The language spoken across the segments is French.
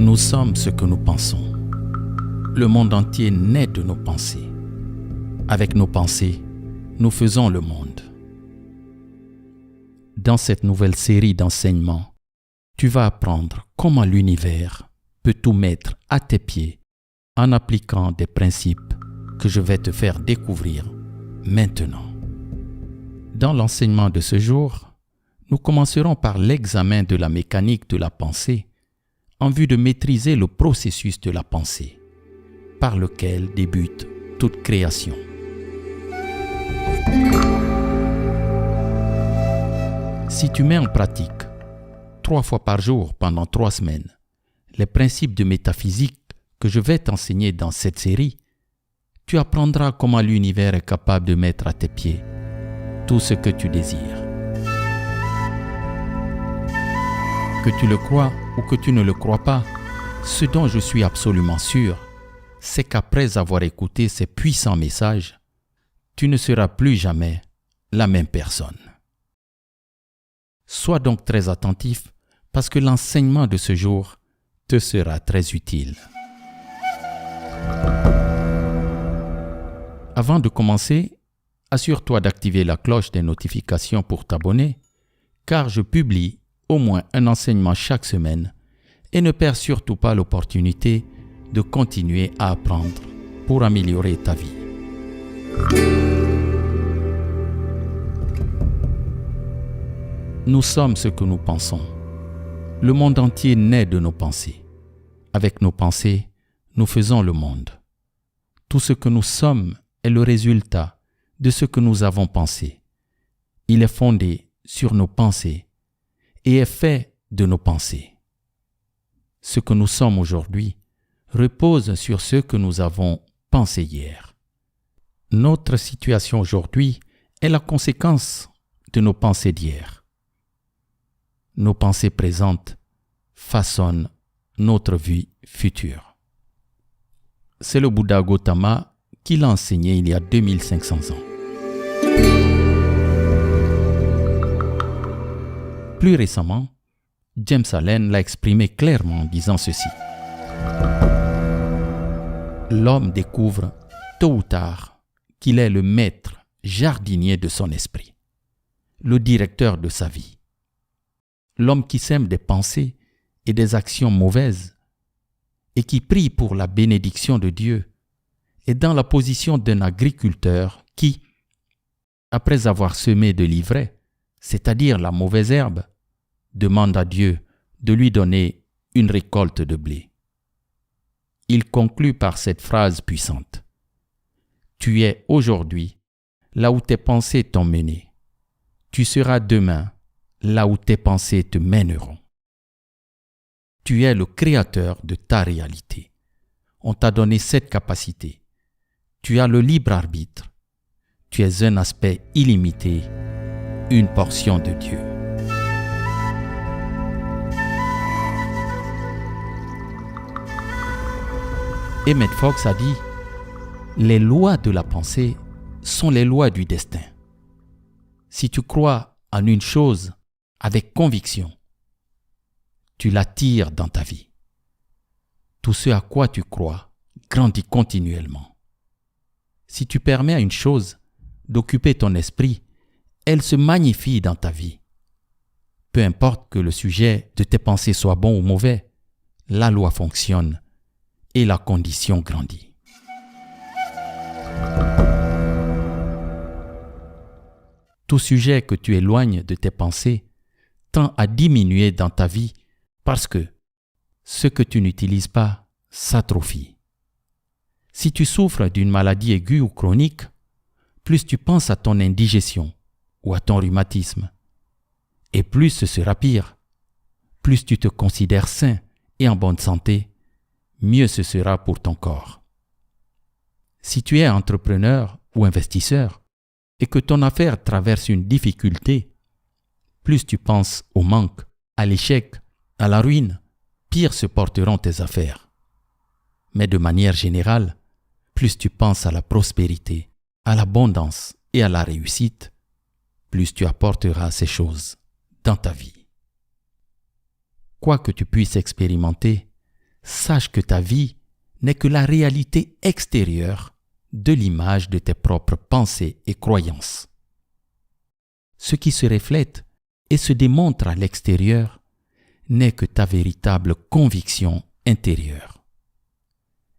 Nous sommes ce que nous pensons. Le monde entier naît de nos pensées. Avec nos pensées, nous faisons le monde. Dans cette nouvelle série d'enseignements, tu vas apprendre comment l'univers peut tout mettre à tes pieds en appliquant des principes que je vais te faire découvrir maintenant. Dans l'enseignement de ce jour, nous commencerons par l'examen de la mécanique de la pensée en vue de maîtriser le processus de la pensée, par lequel débute toute création. Si tu mets en pratique 3 fois par jour pendant 3 semaines les principes de métaphysique que je vais t'enseigner dans cette série, tu apprendras comment l'univers est capable de mettre à tes pieds tout ce que tu désires. Que tu le crois ou que tu ne le crois pas, ce dont je suis absolument sûr, c'est qu'après avoir écouté ces puissants messages, tu ne seras plus jamais la même personne. Sois donc très attentif parce que l'enseignement de ce jour te sera très utile. Avant de commencer, assure-toi d'activer la cloche des notifications pour t'abonner, car je publie au moins un enseignement chaque semaine et ne perds surtout pas l'opportunité de continuer à apprendre pour améliorer ta vie. Nous sommes ce que nous pensons. Le monde entier naît de nos pensées. Avec nos pensées, nous faisons le monde. Tout ce que nous sommes est le résultat de ce que nous avons pensé. Il est fondé sur nos pensées et est fait de nos pensées. Ce que nous sommes aujourd'hui repose sur ce que nous avons pensé hier. Notre situation aujourd'hui est la conséquence de nos pensées d'hier. Nos pensées présentes façonnent notre vie future. C'est le Bouddha Gautama qui l'a enseigné il y a 2500 ans. Plus récemment, James Allen l'a exprimé clairement en disant ceci. L'homme découvre, tôt ou tard, qu'il est le maître jardinier de son esprit, le directeur de sa vie. L'homme qui sème des pensées et des actions mauvaises et qui prie pour la bénédiction de Dieu est dans la position d'un agriculteur qui, après avoir semé de l'ivraie, c'est-à-dire la mauvaise herbe, demande à Dieu de lui donner une récolte de blé. Il conclut par cette phrase puissante. Tu es aujourd'hui là où tes pensées t'ont mené. Tu seras demain là où tes pensées te mèneront. Tu es le créateur de ta réalité. On t'a donné cette capacité. Tu as le libre arbitre. Tu es un aspect illimité, une portion de Dieu. Emmett Fox a dit « Les lois de la pensée sont les lois du destin. Si tu crois en une chose avec conviction, tu l'attires dans ta vie. Tout ce à quoi tu crois grandit continuellement. Si tu permets à une chose d'occuper ton esprit, elle se magnifie dans ta vie. Peu importe que le sujet de tes pensées soit bon ou mauvais, la loi fonctionne et la condition grandit. Tout sujet que tu éloignes de tes pensées tend à diminuer dans ta vie parce que ce que tu n'utilises pas s'atrophie. Si tu souffres d'une maladie aiguë ou chronique, plus tu penses à ton indigestion ou à ton rhumatisme, et plus ce sera pire. Plus tu te considères sain et en bonne santé, mieux ce sera pour ton corps. Si tu es entrepreneur ou investisseur et que ton affaire traverse une difficulté, plus tu penses au manque, à l'échec, à la ruine, pire se porteront tes affaires. Mais de manière générale, plus tu penses à la prospérité, à l'abondance et à la réussite, plus tu apporteras ces choses dans ta vie. Quoi que tu puisses expérimenter, sache que ta vie n'est que la réalité extérieure de l'image de tes propres pensées et croyances. Ce qui se reflète et se démontre à l'extérieur n'est que ta véritable conviction intérieure.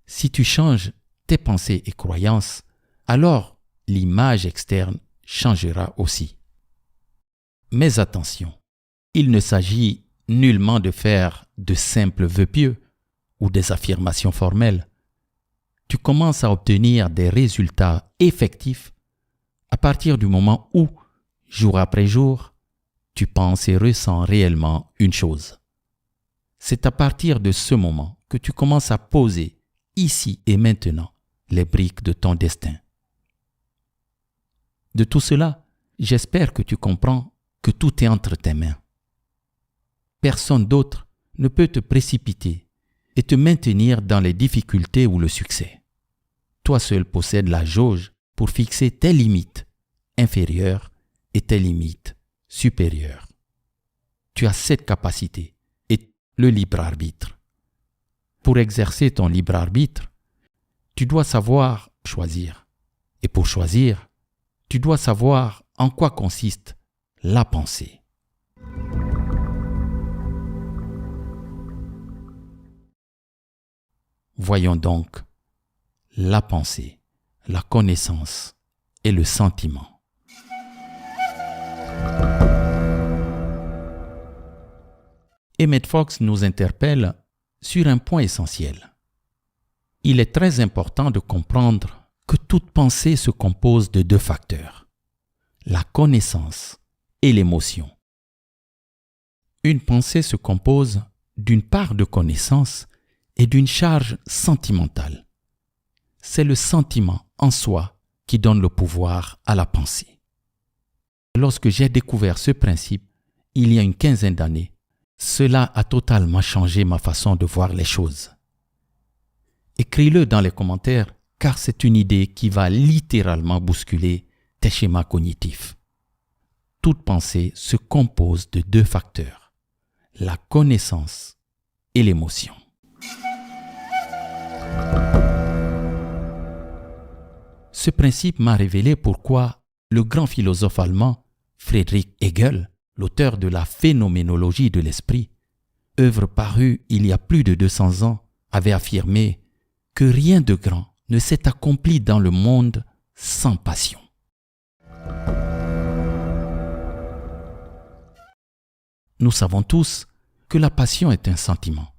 Si tu changes tes pensées et croyances, alors l'image externe changera aussi. Mais attention, il ne s'agit nullement de faire de simples vœux pieux ou des affirmations formelles. Tu commences à obtenir des résultats effectifs à partir du moment où, jour après jour, tu penses et ressens réellement une chose. C'est à partir de ce moment que tu commences à poser, ici et maintenant, les briques de ton destin. De tout cela, j'espère que tu comprends que tout est entre tes mains. Personne d'autre ne peut te précipiter et te maintenir dans les difficultés ou le succès. Toi seul possèdes la jauge pour fixer tes limites inférieures et tes limites supérieures. Tu as cette capacité et le libre arbitre. Pour exercer ton libre arbitre, tu dois savoir choisir. Et pour choisir, tu dois savoir en quoi consiste la pensée. Voyons donc la pensée, la connaissance et le sentiment. Emmett Fox nous interpelle sur un point essentiel. Il est très important de comprendre que toute pensée se compose de deux facteurs, la connaissance et l'émotion. Une pensée se compose d'une part de connaissance et d'une charge sentimentale. C'est le sentiment en soi qui donne le pouvoir à la pensée. Lorsque j'ai découvert ce principe, il y a une quinzaine d'années, cela a totalement changé ma façon de voir les choses. Écris-le dans les commentaires car c'est une idée qui va littéralement bousculer tes schémas cognitifs. Toute pensée se compose de deux facteurs, la connaissance et l'émotion. Ce principe m'a révélé pourquoi le grand philosophe allemand Friedrich Hegel, l'auteur de la phénoménologie de l'esprit, œuvre parue il y a plus de 200 ans, avait affirmé que rien de grand ne s'est accompli dans le monde sans passion. Nous savons tous que la passion est un sentiment,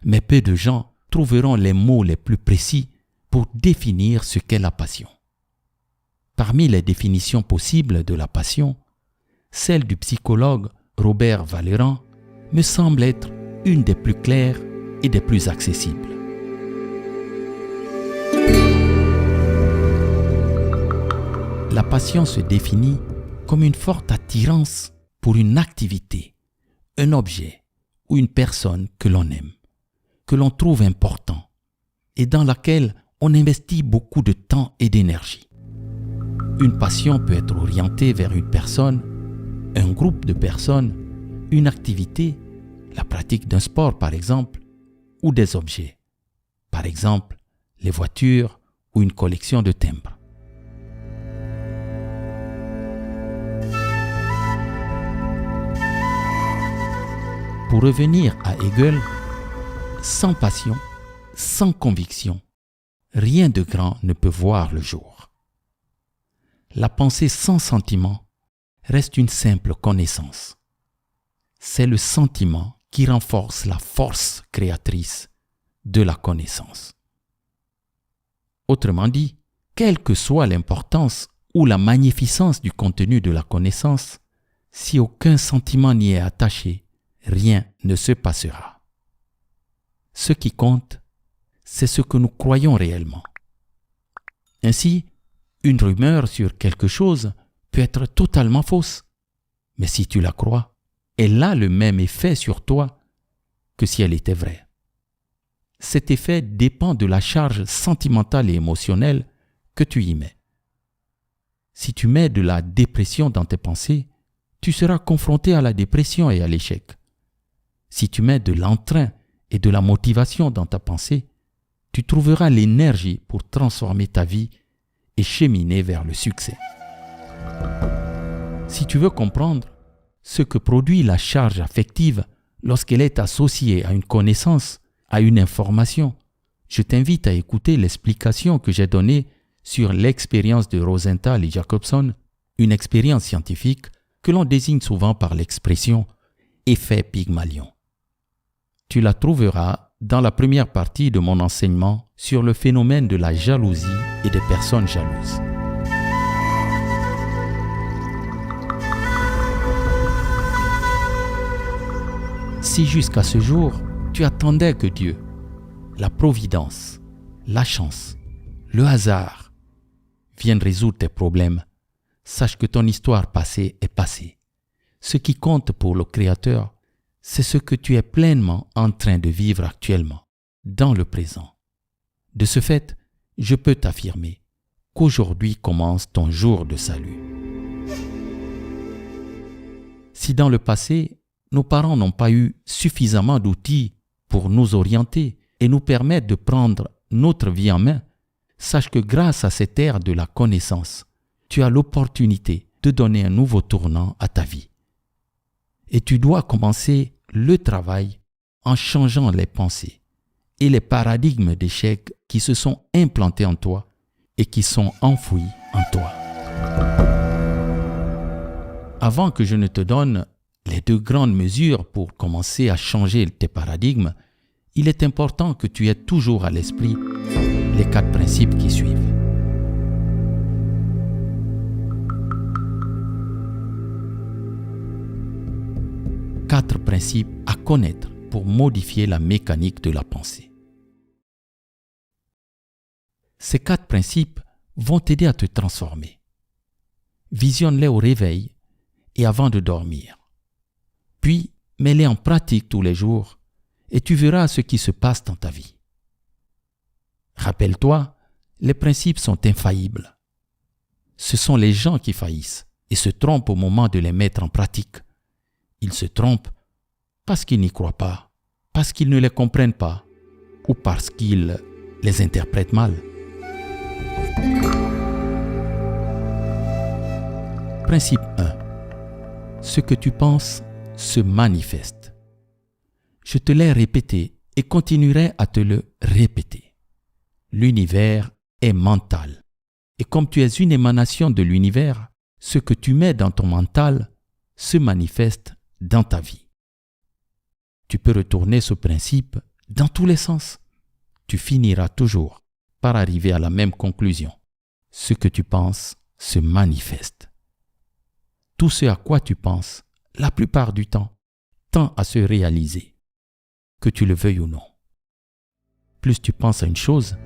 mais peu de gens trouveront les mots les plus précis pour définir ce qu'est la passion. Parmi les définitions possibles de la passion, celle du psychologue Robert Vallerand me semble être une des plus claires et des plus accessibles. La passion se définit comme une forte attirance pour une activité, un objet ou une personne que l'on aime, que l'on trouve important et dans laquelle on investit beaucoup de temps et d'énergie. Une passion peut être orientée vers une personne, un groupe de personnes, une activité, la pratique d'un sport par exemple, ou des objets, par exemple les voitures ou une collection de timbres. Pour revenir à Hegel, sans passion, sans conviction, rien de grand ne peut voir le jour. La pensée sans sentiment reste une simple connaissance. C'est le sentiment qui renforce la force créatrice de la connaissance. Autrement dit, quelle que soit l'importance ou la magnificence du contenu de la connaissance, si aucun sentiment n'y est attaché, rien ne se passera. Ce qui compte, c'est ce que nous croyons réellement. Ainsi, une rumeur sur quelque chose peut être totalement fausse, mais si tu la crois, elle a le même effet sur toi que si elle était vraie. Cet effet dépend de la charge sentimentale et émotionnelle que tu y mets. Si tu mets de la dépression dans tes pensées, tu seras confronté à la dépression et à l'échec. Si tu mets de l'entrain et de la motivation dans ta pensée, tu trouveras l'énergie pour transformer ta vie et cheminer vers le succès. Si tu veux comprendre ce que produit la charge affective lorsqu'elle est associée à une connaissance, à une information, je t'invite à écouter l'explication que j'ai donnée sur l'expérience de Rosenthal et Jacobson, une expérience scientifique que l'on désigne souvent par l'expression « effet Pygmalion ». Tu la trouveras dans la première partie de mon enseignement sur le phénomène de la jalousie et des personnes jalouses. Si jusqu'à ce jour, tu attendais que Dieu, la providence, la chance, le hasard viennent résoudre tes problèmes, sache que ton histoire passée est passée. Ce qui compte pour le Créateur, c'est ce que tu es pleinement en train de vivre actuellement, dans le présent. De ce fait, je peux t'affirmer qu'aujourd'hui commence ton jour de salut. Si dans le passé, nos parents n'ont pas eu suffisamment d'outils pour nous orienter et nous permettre de prendre notre vie en main, sache que grâce à cette ère de la connaissance, tu as l'opportunité de donner un nouveau tournant à ta vie. Et tu dois commencer le travail en changeant les pensées et les paradigmes d'échec qui se sont implantés en toi et qui sont enfouis en toi. Avant que je ne te donne les 2 grandes mesures pour commencer à changer tes paradigmes, il est important que tu aies toujours à l'esprit les 4 principes qui suivent. Quatre principes à connaître pour modifier la mécanique de la pensée. Ces 4 principes vont t'aider à te transformer. Visionne-les au réveil et avant de dormir. Puis, mets-les en pratique tous les jours et tu verras ce qui se passe dans ta vie. Rappelle-toi, les principes sont infaillibles. Ce sont les gens qui faillissent et se trompent au moment de les mettre en pratique. Ils se trompent parce qu'ils n'y croient pas, parce qu'ils ne les comprennent pas ou parce qu'ils les interprètent mal. Principe 1. Ce que tu penses se manifeste. Je te l'ai répété et continuerai à te le répéter. L'univers est mental. Et comme tu es une émanation de l'univers, ce que tu mets dans ton mental se manifeste dans ta vie. Tu peux retourner ce principe dans tous les sens. Tu finiras toujours par arriver à la même conclusion. Ce que tu penses se manifeste. Tout ce à quoi tu penses, la plupart du temps, tend à se réaliser, que tu le veuilles ou non. Plus tu penses à une chose,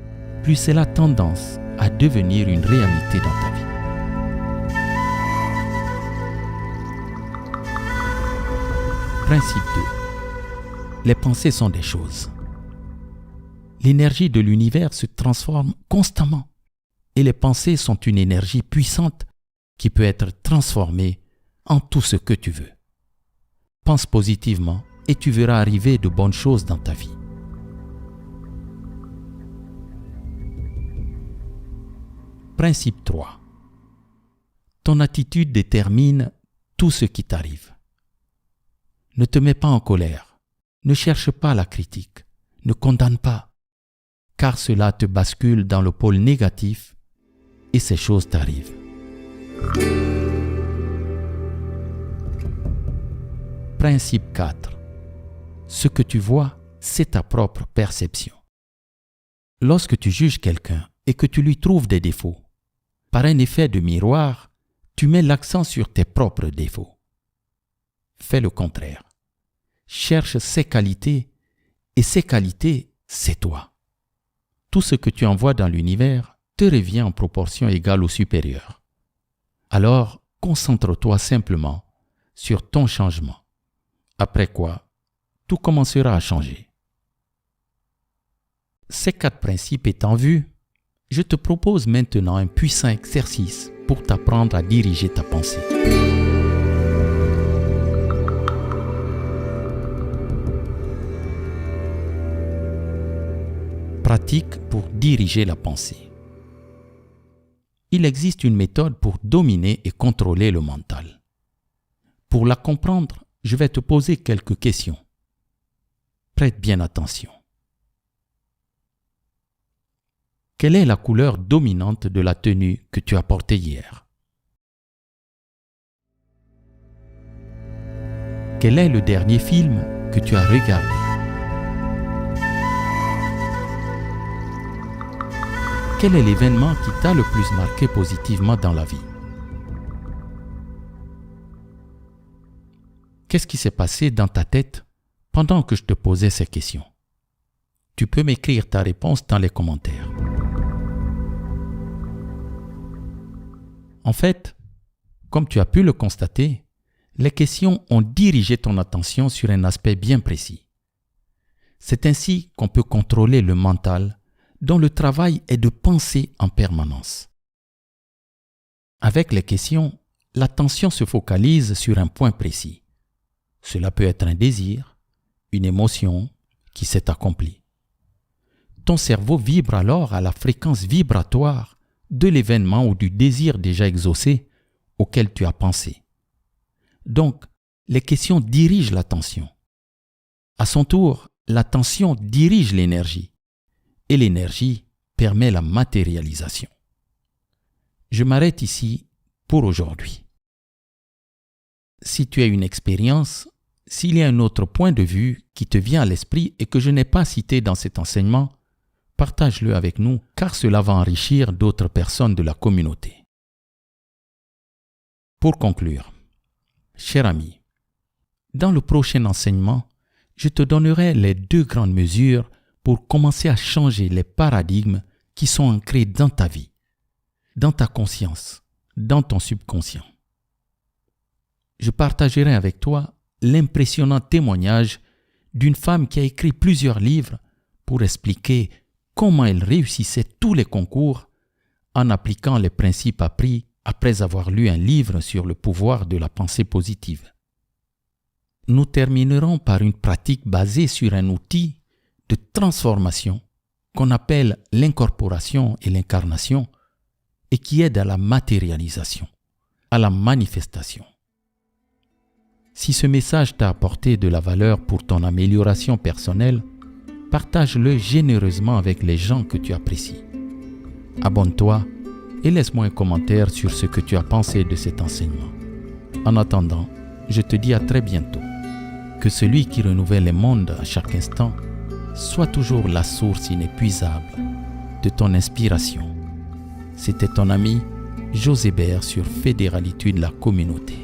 plus elle a tendance à devenir une réalité dans ta vie. Principe 2. Les pensées sont des choses. L'énergie de l'univers se transforme constamment et les pensées sont une énergie puissante qui peut être transformée en tout ce que tu veux. Pense positivement et tu verras arriver de bonnes choses dans ta vie. Principe 3. Ton attitude détermine tout ce qui t'arrive. Ne te mets pas en colère, ne cherche pas la critique, ne condamne pas, car cela te bascule dans le pôle négatif et ces choses t'arrivent. Principe 4. Ce que tu vois, c'est ta propre perception. Lorsque tu juges quelqu'un et que tu lui trouves des défauts, par un effet de miroir, tu mets l'accent sur tes propres défauts. Fais le contraire. Cherche ses qualités et ses qualités, c'est toi. Tout ce que tu envoies dans l'univers te revient en proportion égale ou supérieure. Alors, concentre-toi simplement sur ton changement. Après quoi, tout commencera à changer. Ces 4 principes étant vus, je te propose maintenant un puissant exercice pour t'apprendre à diriger ta pensée. pratique pour diriger la pensée. Il existe une méthode pour dominer et contrôler le mental. Pour la comprendre, je vais te poser quelques questions. Prête bien attention. Quelle est la couleur dominante de la tenue que tu as portée hier? Quel est le dernier film que tu as regardé? Quel est l'événement qui t'a le plus marqué positivement dans la vie? Qu'est-ce qui s'est passé dans ta tête pendant que je te posais ces questions? Tu peux m'écrire ta réponse dans les commentaires. En fait, comme tu as pu le constater, les questions ont dirigé ton attention sur un aspect bien précis. C'est ainsi qu'on peut contrôler le mental, dont le travail est de penser en permanence. Avec les questions, l'attention se focalise sur un point précis. Cela peut être un désir, une émotion qui s'est accomplie. Ton cerveau vibre alors à la fréquence vibratoire de l'événement ou du désir déjà exaucé auquel tu as pensé. Donc, les questions dirigent l'attention. À son tour, l'attention dirige l'énergie. Et l'énergie permet la matérialisation. Je m'arrête ici pour aujourd'hui. Si tu as une expérience, s'il y a un autre point de vue qui te vient à l'esprit et que je n'ai pas cité dans cet enseignement, partage-le avec nous car cela va enrichir d'autres personnes de la communauté. Pour conclure, cher ami, dans le prochain enseignement, je te donnerai les 2 grandes mesures pour commencer à changer les paradigmes qui sont ancrés dans ta vie, dans ta conscience, dans ton subconscient. Je partagerai avec toi l'impressionnant témoignage d'une femme qui a écrit plusieurs livres pour expliquer comment elle réussissait tous les concours en appliquant les principes appris après avoir lu un livre sur le pouvoir de la pensée positive. Nous terminerons par une pratique basée sur un outil de transformation qu'on appelle l'incorporation et l'incarnation et qui aide à la matérialisation, à la manifestation. Si ce message t'a apporté de la valeur pour ton amélioration personnelle, partage-le généreusement avec les gens que tu apprécies. Abonne-toi et laisse-moi un commentaire sur ce que tu as pensé de cet enseignement. En attendant, je te dis à très bientôt. Que celui qui renouvelle les mondes à chaque instant soit toujours la source inépuisable de ton inspiration. C'était ton ami Josébert sur Fédéralitude la communauté.